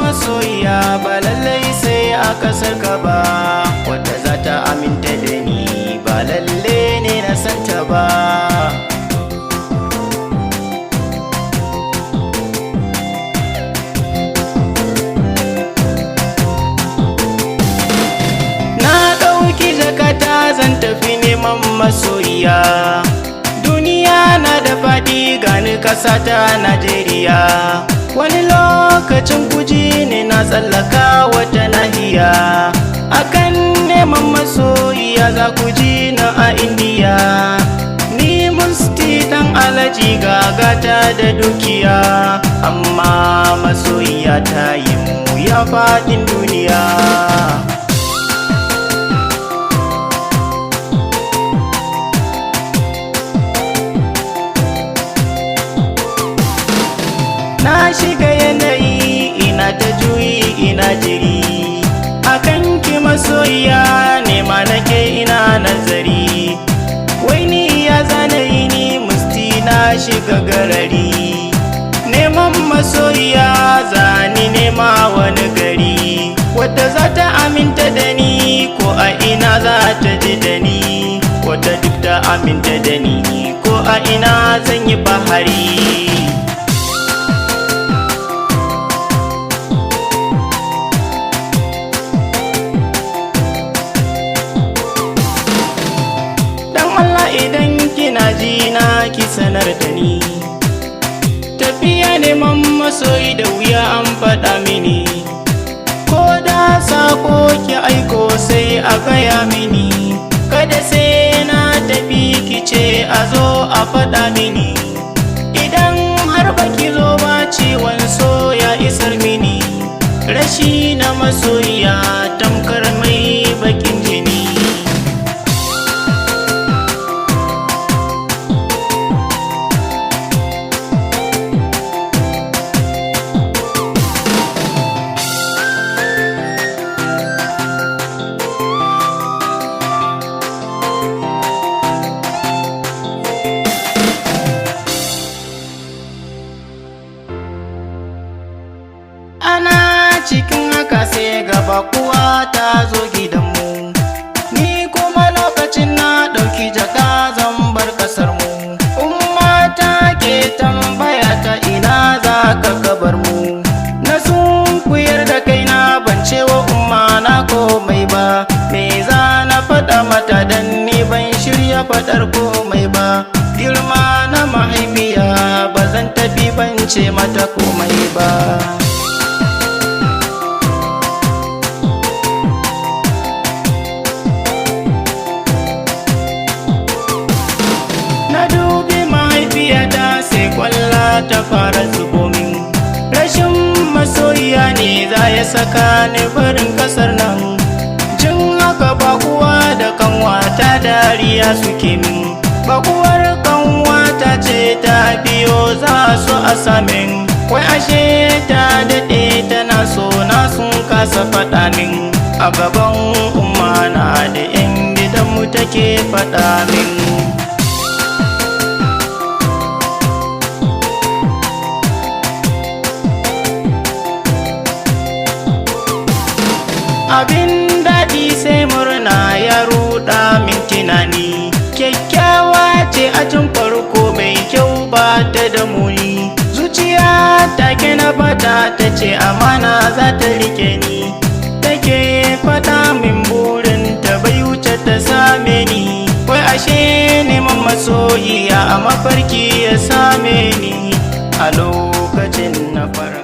Masoyiya ba lallai sai a kasar ka ba, wadda za ta aminta da ni ba lalle ne na santa ba. Na ɗauki jakata zan tafi neman masoyiya, duniya na da faɗi gani ƙasa ta Najeriya. Wani lokacin kuji ne na tsallaka wata nahiya, akan neman masoyiya za ku ji na a Indiya. Ni musti dan alaji gagata da dukiya, amma masoyiya ta yi mu ya faɗin duniya. Na shiga yanayi ina ta juyi ina jiri, akan ki masoyiya nema nake ina nazari. Wai ni ya zanayi ni musti na shiga garari, neman masoyiya zani nema wani gari, wadda za ta aminta da ni ko a ina za ta ji da ni, wadda duk ta aminta da ni ko a ina zan yi bahari. Idan kina ji na ki sanar da ni, tafiya neman masoyi da wuya an faɗa mini, ko da sako ki aiko sai a gaya mini, kada sai na tafi ki ce a zo a faɗa mini. Idan har baki zo ba ciwon so ya isar mini, rashi na masoyiya tamkar mai bakin jini. Ana cikin haka sai gaba kuwa ta zo gidanmu, ni kuma lokacin na ɗauki jaka zan bar ƙasarmu. Umma ta ke tambaya ta ina za ka kabar mu, na sunkuyar da kaina ban cewa umma na komai ba. Me za na faɗa mata dan ni ban shirya faɗar komai ba, girma na mahaifiya ba zan tafi ban ce mata komai ba. Kwalla ta fara zubo min, rashin masoyiya ne za ya saka ni barin kasar nan. Jin haka bakuwa da kanwata dariya suke min, bakuwar kanwata ce ta biyo za su a samin. Wai ashe ta daɗe tana so na sun kasa faɗa min, a gaban umma na da 'yan gidanmu take faɗa min. Abin daɗi sai murna ya ruɗa min tunani, kyakkyawa ce a tun farko mai kyau ba ta da muni. Zuciya take na fata ta ce amana za ta rike ni, take fata min burin ta bai wuce ta same ni. Wai ashe neman masoyiya a mafarki ya same ni, a lokacin na fara